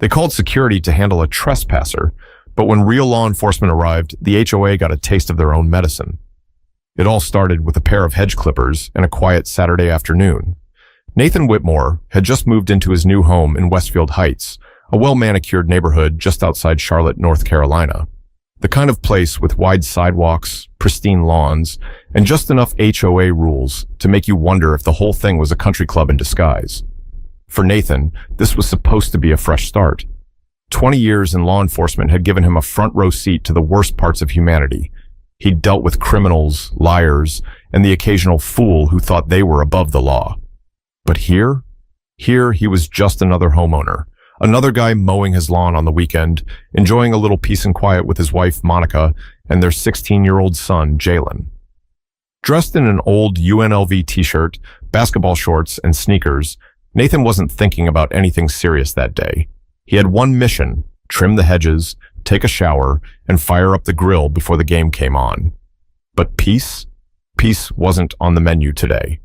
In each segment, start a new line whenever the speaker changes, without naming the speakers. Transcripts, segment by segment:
They called security to handle a trespasser, but when real law enforcement arrived, the HOA got a taste of their own medicine. It all started with a pair of hedge clippers and a quiet Saturday afternoon. Nathan Whitmore had just moved into his new home in Westfield Heights, a well-manicured neighborhood just outside Charlotte, North Carolina. The kind of place with wide sidewalks, pristine lawns, and just enough HOA rules to make you wonder if the whole thing was a country club in disguise. For Nathan, this was supposed to be a fresh start. 20 years in law enforcement had given him a front row seat to the worst parts of humanity. He'd dealt with criminals, liars, and the occasional fool who thought they were above the law. But here he was just another homeowner, another guy mowing his lawn on the weekend, enjoying a little peace and quiet with his wife, Monica, and their 16-year-old son, Jalen. Dressed in an old UNLV t-shirt, basketball shorts, and sneakers, Nathan wasn't thinking about anything serious that day. He had one mission: trim the hedges, take a shower, and fire up the grill before the game came on. But peace? Peace wasn't on the menu today.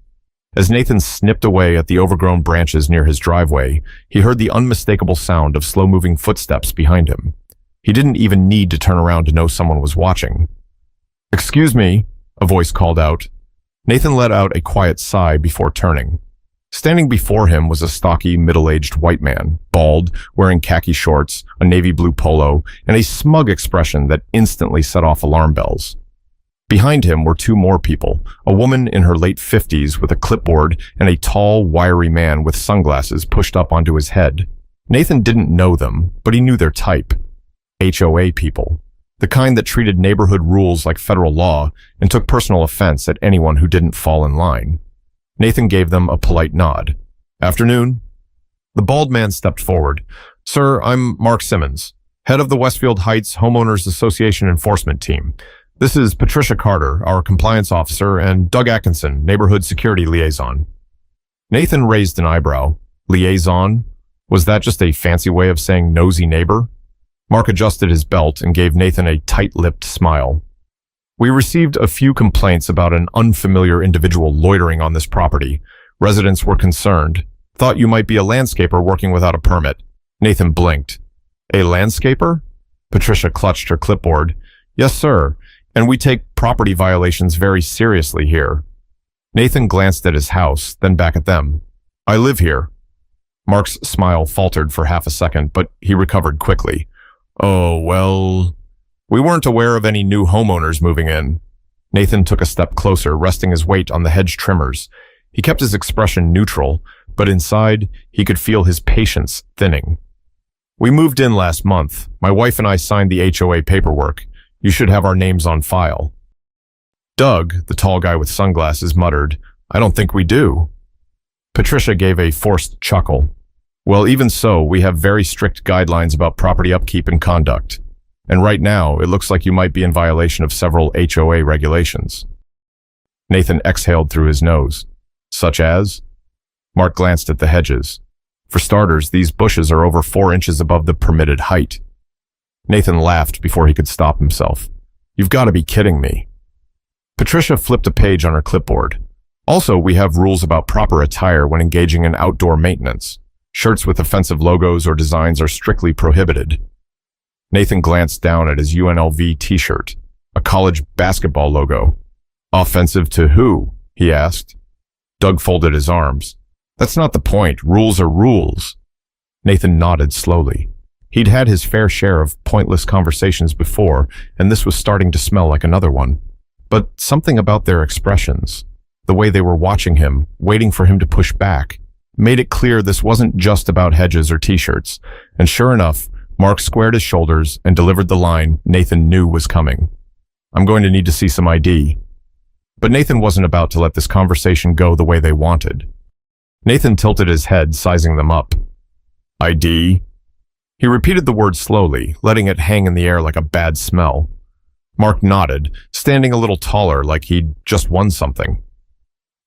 As Nathan snipped away at the overgrown branches near his driveway, he heard the unmistakable sound of slow-moving footsteps behind him. He didn't even need to turn around to know someone was watching. "Excuse me," a voice called out. Nathan let out a quiet sigh before turning. Standing before him was a stocky, middle-aged white man, bald, wearing khaki shorts, a navy blue polo, and a smug expression that instantly set off alarm bells. Behind him were two more people, a woman in her late 50s with a clipboard and a tall, wiry man with sunglasses pushed up onto his head. Nathan didn't know them, but he knew their type. HOA people. The kind that treated neighborhood rules like federal law and took personal offense at anyone who didn't fall in line. Nathan gave them a polite nod. "Afternoon." The bald man stepped forward. "Sir, I'm Mark Simmons, head of the Westfield Heights Homeowners Association Enforcement Team. This is Patricia Carter, our compliance officer, and Doug Atkinson, neighborhood security liaison." Nathan raised an eyebrow. Liaison? Was that just a fancy way of saying nosy neighbor? Mark adjusted his belt and gave Nathan a tight-lipped smile. "We received a few complaints about an unfamiliar individual loitering on this property. Residents were concerned. Thought you might be a landscaper working without a permit." Nathan blinked. "A landscaper?" Patricia clutched her clipboard. "Yes, sir. And we take property violations very seriously here." Nathan glanced at his house, then back at them. "I live here." Mark's smile faltered for half a second, but he recovered quickly. "Oh, well, we weren't aware of any new homeowners moving in." Nathan took a step closer, resting his weight on the hedge trimmers. He kept his expression neutral, but inside, he could feel his patience thinning. "We moved in last month. My wife and I signed the HOA paperwork. You should have our names on file." Doug, the tall guy with sunglasses, muttered, "I don't think we do." Patricia gave a forced chuckle. "Well, even so, we have very strict guidelines about property upkeep and conduct. And right now, it looks like you might be in violation of several HOA regulations." Nathan exhaled through his nose. "Such as?" Mark glanced at the hedges. "For starters, these bushes are over 4 inches above the permitted height." Nathan laughed before he could stop himself. "You've got to be kidding me." Patricia flipped a page on her clipboard. "Also, we have rules about proper attire when engaging in outdoor maintenance. Shirts with offensive logos or designs are strictly prohibited." Nathan glanced down at his UNLV t-shirt, a college basketball logo. "Offensive to who?" he asked. Doug folded his arms. "That's not the point. Rules are rules." Nathan nodded slowly. He'd had his fair share of pointless conversations before, and this was starting to smell like another one. But something about their expressions, the way they were watching him, waiting for him to push back, made it clear this wasn't just about hedges or t-shirts. And sure enough, Mark squared his shoulders and delivered the line Nathan knew was coming. "I'm going to need to see some ID." But Nathan wasn't about to let this conversation go the way they wanted. Nathan tilted his head, sizing them up. "ID?" He repeated the word slowly, letting it hang in the air like a bad smell. Mark nodded, standing a little taller like he'd just won something.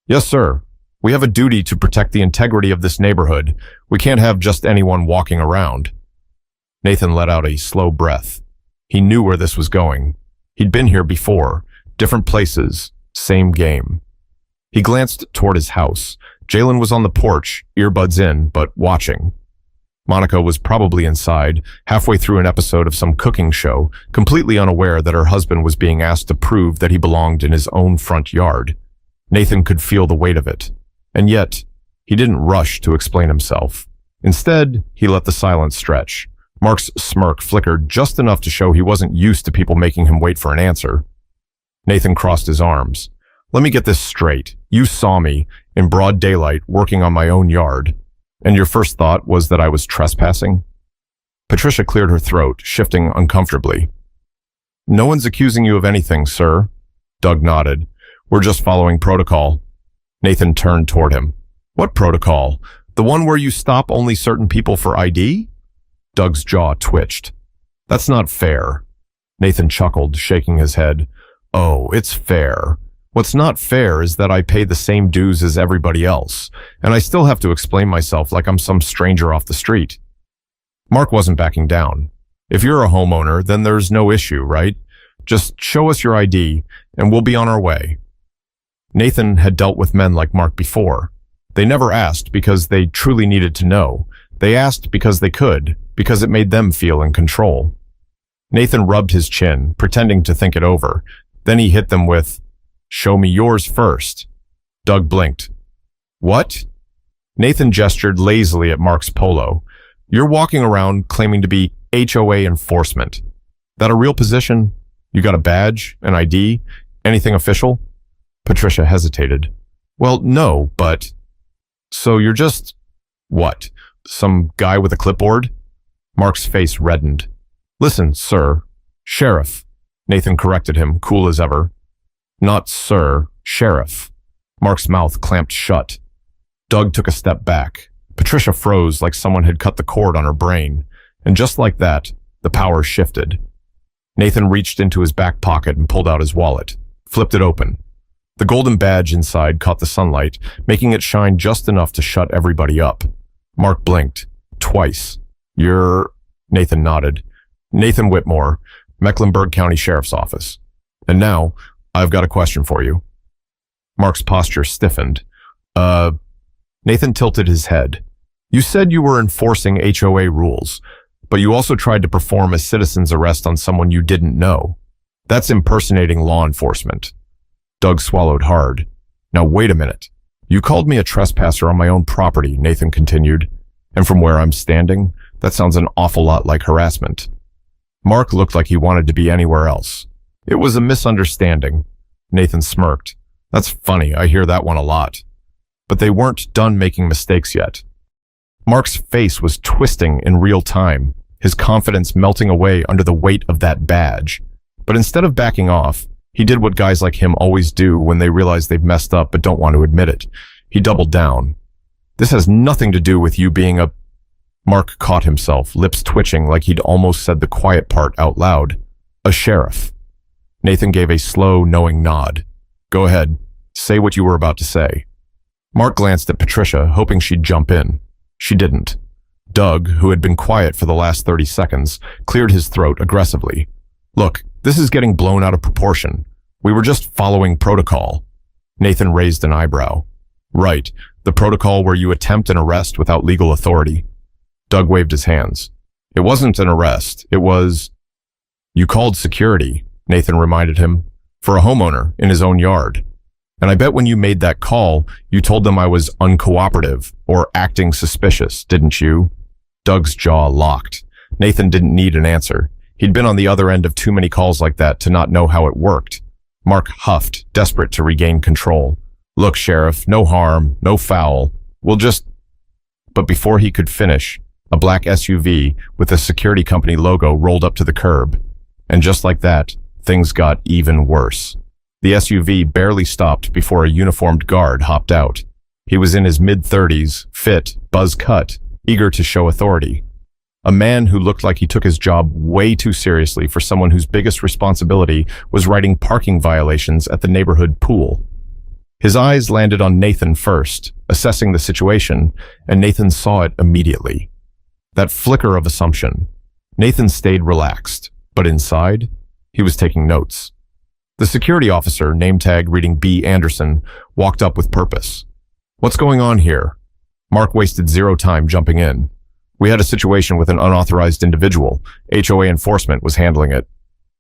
"Yes, sir. We have a duty to protect the integrity of this neighborhood. We can't have just anyone walking around." Nathan let out a slow breath. He knew where this was going. He'd been here before, different places, same game. He glanced toward his house. Jalen was on the porch, earbuds in, but watching. Monica was probably inside, halfway through an episode of some cooking show, completely unaware that her husband was being asked to prove that he belonged in his own front yard. Nathan could feel the weight of it. And yet, he didn't rush to explain himself. Instead, he let the silence stretch. Mark's smirk flickered just enough to show he wasn't used to people making him wait for an answer. Nathan crossed his arms. Let me get this straight. You saw me, in broad daylight, working on my own yard. And your first thought was that I was trespassing? Patricia cleared her throat, shifting uncomfortably. No one's accusing you of anything, sir. Doug nodded. We're just following protocol. Nathan turned toward him. What protocol? The one where you stop only certain people for ID? Doug's jaw twitched. That's not fair. Nathan chuckled, shaking his head. Oh, it's fair. What's not fair is that I pay the same dues as everybody else, and I still have to explain myself like I'm some stranger off the street. Mark wasn't backing down. If you're a homeowner, then there's no issue, right? Just show us your ID, and we'll be on our way. Nathan had dealt with men like Mark before. They never asked because they truly needed to know. They asked because they could, because it made them feel in control. Nathan rubbed his chin, pretending to think it over. Then he hit them with, Show me yours first. Doug blinked. What? Nathan gestured lazily at Mark's polo. You're walking around claiming to be HOA enforcement. That a real position? You got a badge, an ID, anything official? Patricia hesitated. Well, no, but... So you're just... What? Some guy with a clipboard? Mark's face reddened. Listen, sir. Sheriff. Nathan corrected him, cool as ever. Not sir, sheriff. Mark's mouth clamped shut. Doug took a step back. Patricia froze like someone had cut the cord on her brain. And just like that, the power shifted. Nathan reached into his back pocket and pulled out his wallet, flipped it open. The golden badge inside caught the sunlight, making it shine just enough to shut everybody up. Mark blinked. Twice. You're... Nathan nodded. Nathan Whitmore, Mecklenburg County Sheriff's Office. And now... I've got a question for you. Mark's posture stiffened. Nathan tilted his head. You said you were enforcing HOA rules, but you also tried to perform a citizen's arrest on someone you didn't know. That's impersonating law enforcement. Doug swallowed hard. Now wait a minute. You called me a trespasser on my own property, Nathan continued. And from where I'm standing, that sounds an awful lot like harassment. Mark looked like he wanted to be anywhere else. It was a misunderstanding. Nathan smirked. That's funny, I hear that one a lot. But they weren't done making mistakes yet. Mark's face was twisting in real time, his confidence melting away under the weight of that badge. But instead of backing off, he did what guys like him always do when they realize they've messed up but don't want to admit it. He doubled down. This has nothing to do with you being a... Mark caught himself, lips twitching like he'd almost said the quiet part out loud. A sheriff. Nathan gave a slow, knowing nod. Go ahead. Say what you were about to say. Mark glanced at Patricia, hoping she'd jump in. She didn't. Doug, who had been quiet for the last 30 seconds, cleared his throat aggressively. Look, this is getting blown out of proportion. We were just following protocol. Nathan raised an eyebrow. Right, the protocol where you attempt an arrest without legal authority. Doug waved his hands. It wasn't an arrest, it was... You called security, Nathan reminded him, for a homeowner in his own yard. And I bet when you made that call, you told them I was uncooperative or acting suspicious, didn't you? Doug's jaw locked. Nathan didn't need an answer. He'd been on the other end of too many calls like that to not know how it worked. Mark huffed, desperate to regain control. Look, Sheriff, no harm, no foul. We'll just... But before he could finish, a black SUV with a security company logo rolled up to the curb. And just like that, things got even worse. The SUV barely stopped before a uniformed guard hopped out. He was in his mid-30s, fit, buzz-cut, eager to show authority. A man who looked like he took his job way too seriously for someone whose biggest responsibility was writing parking violations at the neighborhood pool. His eyes landed on Nathan first, assessing the situation, and Nathan saw it immediately. That flicker of assumption. Nathan stayed relaxed, but inside, he was taking notes. The security officer, name tag reading B. Anderson, walked up with purpose. What's going on here? Mark wasted zero time jumping in. We had a situation with an unauthorized individual. HOA enforcement was handling it.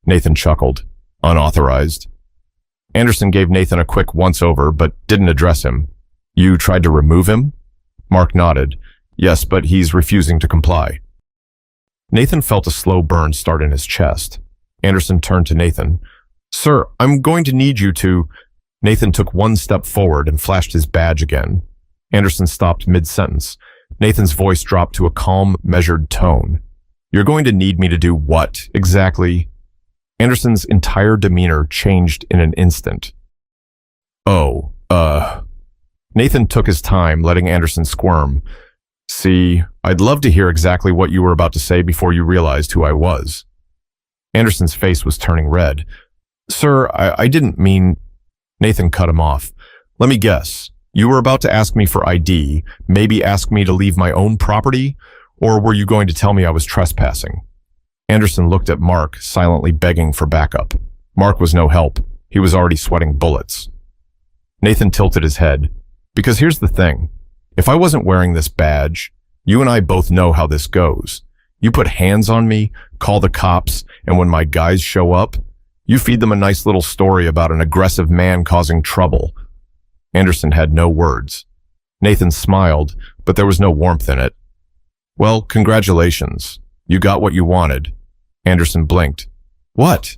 Nathan chuckled. Unauthorized. Anderson gave Nathan a quick once-over, but didn't address him. You tried to remove him? Mark nodded. Yes, but he's refusing to comply. Nathan felt a slow burn start in his chest. Anderson turned to Nathan. Sir, I'm going to need you to... Nathan took one step forward and flashed his badge again. Anderson stopped mid-sentence. Nathan's voice dropped to a calm, measured tone. You're going to need me to do what, exactly? Anderson's entire demeanor changed in an instant. Nathan took his time, letting Anderson squirm. See, I'd love to hear exactly what you were about to say before you realized who I was. Anderson's face was turning red. Sir, I didn't mean... Nathan cut him off. Let me guess. You were about to ask me for ID, maybe ask me to leave my own property, or were you going to tell me I was trespassing? Anderson looked at Mark, silently begging for backup. Mark was no help. He was already sweating bullets. Nathan tilted his head. Because here's the thing. If I wasn't wearing this badge, you and I both know how this goes. You put hands on me, call the cops, and when my guys show up, you feed them a nice little story about an aggressive man causing trouble. Anderson had no words. Nathan smiled, but there was no warmth in it. Well, congratulations. You got what you wanted. Anderson blinked. What?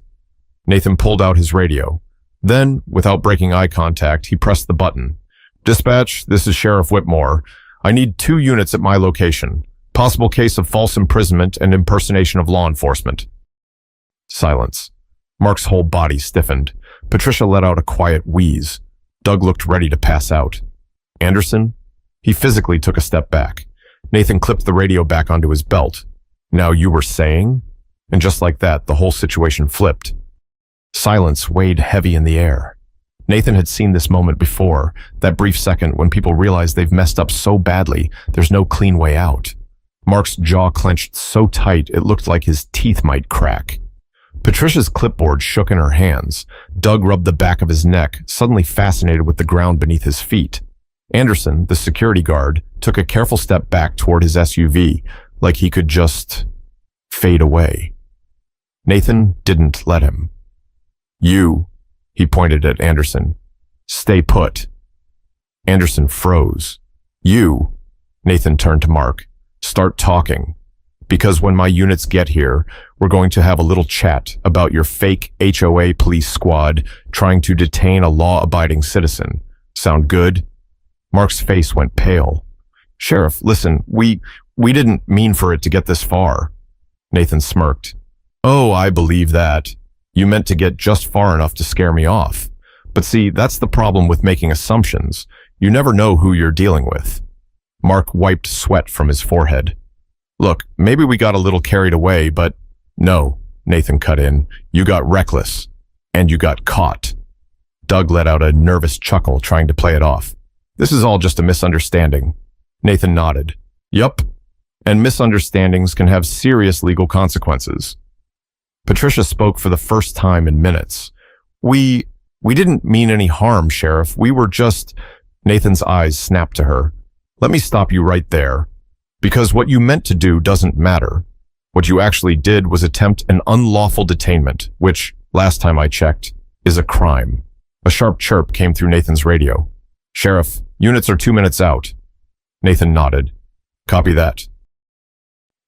Nathan pulled out his radio. Then, without breaking eye contact, he pressed the button. Dispatch, this is Sheriff Whitmore. I need 2 units at my location. Possible case of false imprisonment and impersonation of law enforcement. Silence. Mark's whole body stiffened. Patricia let out a quiet wheeze. Doug looked ready to pass out. Anderson? He physically took a step back. Nathan clipped the radio back onto his belt. Now you were saying? And just like that, the whole situation flipped. Silence weighed heavy in the air. Nathan had seen this moment before, that brief second when people realize they've messed up so badly, there's no clean way out. Mark's jaw clenched so tight it looked like his teeth might crack. Patricia's clipboard shook in her hands. Doug rubbed the back of his neck, suddenly fascinated with the ground beneath his feet. Anderson, the security guard, took a careful step back toward his SUV, like he could just fade away. Nathan didn't let him. You, he pointed at Anderson. Stay put. Anderson froze. You, Nathan turned to Mark. Start talking. Because when my units get here, we're going to have a little chat about your fake HOA police squad trying to detain a law-abiding citizen. Sound good? Mark's face went pale. Sheriff, listen, we didn't mean for it to get this far. Nathan smirked. Oh, I believe that. You meant to get just far enough to scare me off. But see, that's the problem with making assumptions. You never know who you're dealing with. Mark wiped sweat from his forehead. Look, maybe we got a little carried away, but no, Nathan cut in. You got reckless. And you got caught. Doug let out a nervous chuckle, trying to play it off. This is all just a misunderstanding. Nathan nodded. Yup. And misunderstandings can have serious legal consequences. Patricia spoke for the first time in minutes. We didn't mean any harm, Sheriff. We were just... Nathan's eyes snapped to her. Let me stop you right there. Because what you meant to do doesn't matter. What you actually did was attempt an unlawful detainment, which, last time I checked, is a crime. A sharp chirp came through Nathan's radio. Sheriff, units are 2 minutes out. Nathan nodded. Copy that.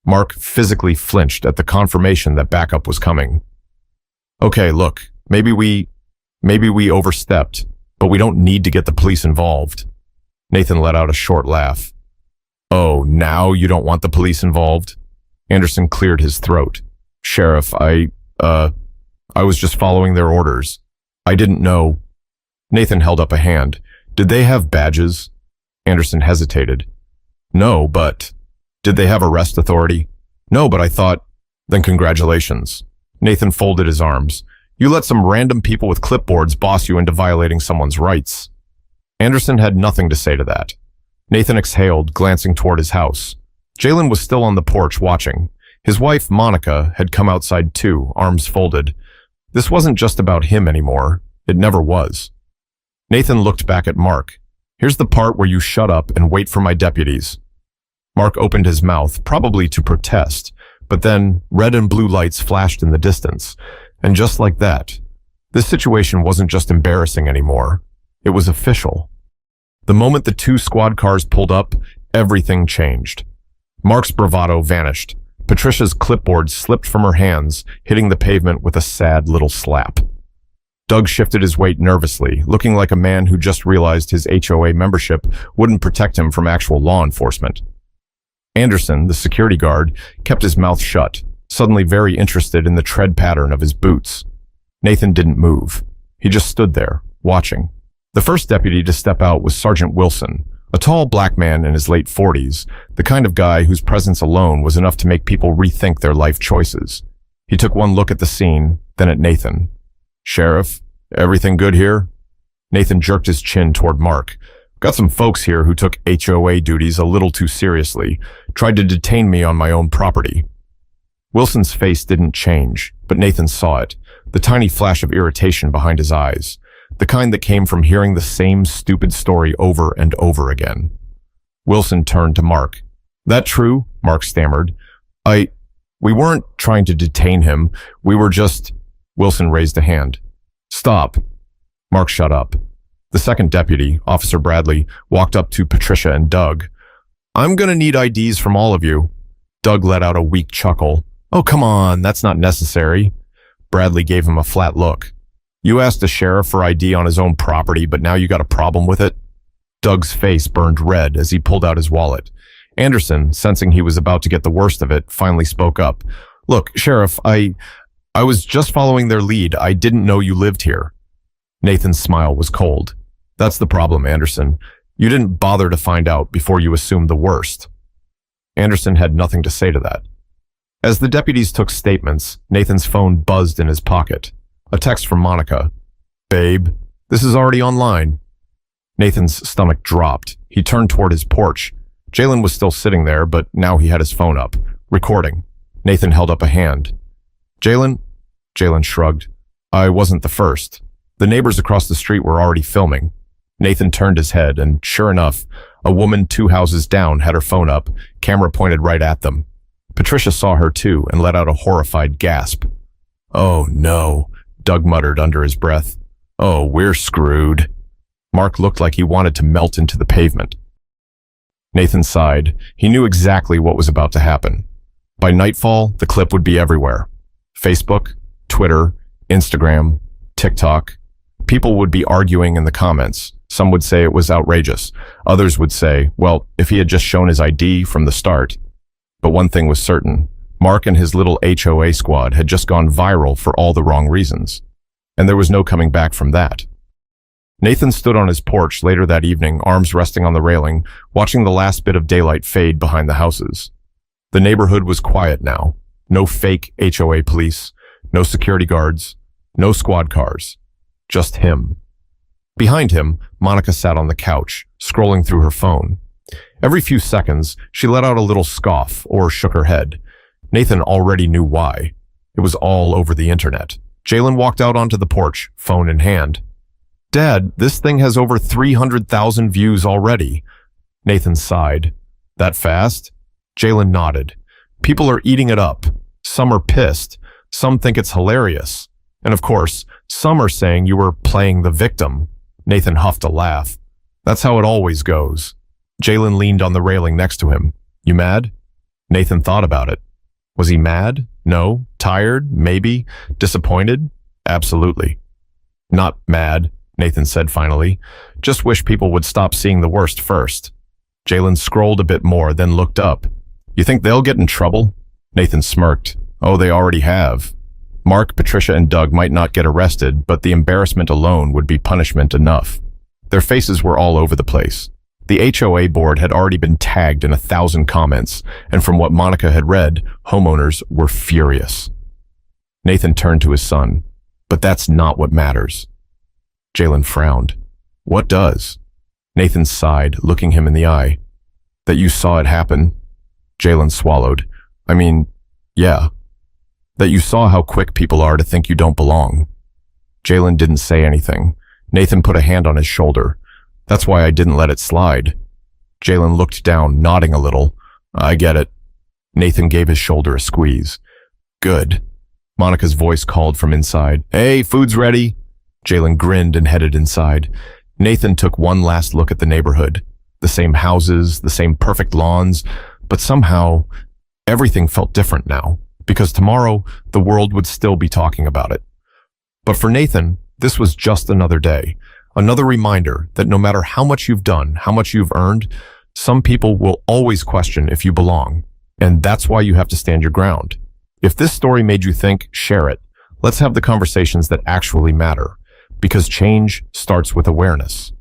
Mark physically flinched at the confirmation that backup was coming. Okay, look, maybe we overstepped, but we don't need to get the police involved. Nathan let out a short laugh. Oh, now you don't want the police involved? Anderson cleared his throat. Sheriff, I was just following their orders. I didn't know. Nathan held up a hand. Did they have badges? Anderson hesitated. No, but... Did they have arrest authority? No, but I thought... Then congratulations. Nathan folded his arms. You let some random people with clipboards boss you into violating someone's rights. Anderson had nothing to say to that. Nathan exhaled, glancing toward his house. Jalen was still on the porch watching. His wife, Monica, had come outside too, arms folded. This wasn't just about him anymore. It never was. Nathan looked back at Mark. Here's the part where you shut up and wait for my deputies. Mark opened his mouth, probably to protest, but then red and blue lights flashed in the distance. And just like that, this situation wasn't just embarrassing anymore. It was official. The moment the two squad cars pulled up, everything changed. Mark's bravado vanished. Patricia's clipboard slipped from her hands, hitting the pavement with a sad little slap. Doug shifted his weight nervously, looking like a man who just realized his HOA membership wouldn't protect him from actual law enforcement. Anderson, the security guard, kept his mouth shut, suddenly very interested in the tread pattern of his boots. Nathan didn't move. He just stood there, watching. The first deputy to step out was Sergeant Wilson, a tall black man in his late 40s, the kind of guy whose presence alone was enough to make people rethink their life choices. He took one look at the scene, then at Nathan. "Sheriff, everything good here?" Nathan jerked his chin toward Mark. "Got some folks here who took HOA duties a little too seriously, tried to detain me on my own property." Wilson's face didn't change, but Nathan saw it, the tiny flash of irritation behind his eyes, the kind that came from hearing the same stupid story over and over again. Wilson turned to Mark. "That true?" Mark stammered. We weren't trying to detain him. We were just..." Wilson raised a hand. "Stop." Mark shut up. The second deputy, Officer Bradley, walked up to Patricia and Doug. "I'm gonna need IDs from all of you." Doug let out a weak chuckle. "Oh, come on, that's not necessary." Bradley gave him a flat look. "You asked the sheriff for ID on his own property, but now you got a problem with it?" Doug's face burned red as he pulled out his wallet. Anderson, sensing he was about to get the worst of it, finally spoke up. "Look, Sheriff, I was just following their lead. I didn't know you lived here." Nathan's smile was cold. "That's the problem, Anderson. You didn't bother to find out before you assumed the worst." Anderson had nothing to say to that. As the deputies took statements, Nathan's phone buzzed in his pocket. A text from Monica. "Babe, this is already online." Nathan's stomach dropped. He turned toward his porch. Jalen was still sitting there, but now he had his phone up, recording. Nathan held up a hand. "Jalen?" Jalen shrugged. "I wasn't the first. The neighbors across the street were already filming." Nathan turned his head, and sure enough, a woman 2 houses down had her phone up, camera pointed right at them. Patricia saw her too and let out a horrified gasp. "Oh no," Doug muttered under his breath. "Oh, we're screwed." Mark looked like he wanted to melt into the pavement. Nathan sighed. He knew exactly what was about to happen. By nightfall, the clip would be everywhere. Facebook, Twitter, Instagram, TikTok. People would be arguing in the comments. Some would say it was outrageous. Others would say, well, if he had just shown his ID from the start. But one thing was certain. Mark and his little HOA squad had just gone viral for all the wrong reasons. And there was no coming back from that. Nathan stood on his porch later that evening, arms resting on the railing, watching the last bit of daylight fade behind the houses. The neighborhood was quiet now. No fake HOA police, no security guards, no squad cars. Just him. Behind him, Monica sat on the couch, scrolling through her phone. Every few seconds, she let out a little scoff or shook her head. Nathan already knew why. It was all over the internet. Jalen walked out onto the porch, phone in hand. "Dad, this thing has over 300,000 views already." Nathan sighed. "That fast?" Jalen nodded. "People are eating it up. Some are pissed. Some think it's hilarious. And of course, some are saying you were playing the victim." Nathan huffed a laugh. "That's how it always goes." Jalen leaned on the railing next to him. "You mad?" Nathan thought about it. Was he mad? No. Tired? Maybe. Disappointed? Absolutely. "Not mad," Nathan said finally. "Just wish people would stop seeing the worst first." Jalen scrolled a bit more, then looked up. "You think they'll get in trouble?" Nathan smirked. "Oh, they already have." Mark, Patricia, and Doug might not get arrested, but the embarrassment alone would be punishment enough. Their faces were all over the place. The HOA board had already been tagged in 1,000 comments, and from what Monica had read, homeowners were furious. Nathan turned to his son. "But that's not what matters." Jalen frowned. "What does?" Nathan sighed, looking him in the eye. "That you saw it happen." Jalen swallowed. "I mean, yeah. That you saw how quick people are to think you don't belong." Jalen didn't say anything. Nathan put a hand on his shoulder. "That's why I didn't let it slide." Jalen looked down, nodding a little. I get it. Nathan gave his shoulder a squeeze. Good. Monica's voice called from inside. Hey, food's ready. Jalen grinned and headed inside. Nathan took one last look at the neighborhood. The same houses, the same perfect lawns, but somehow everything felt different now, because tomorrow the world would still be talking about it. But for Nathan, this was just another day, another reminder that no matter how much you've done, how much you've earned, some people will always question if you belong. And that's why you have to stand your ground. If this story made you think, share it. Let's have the conversations that actually matter, because change starts with awareness.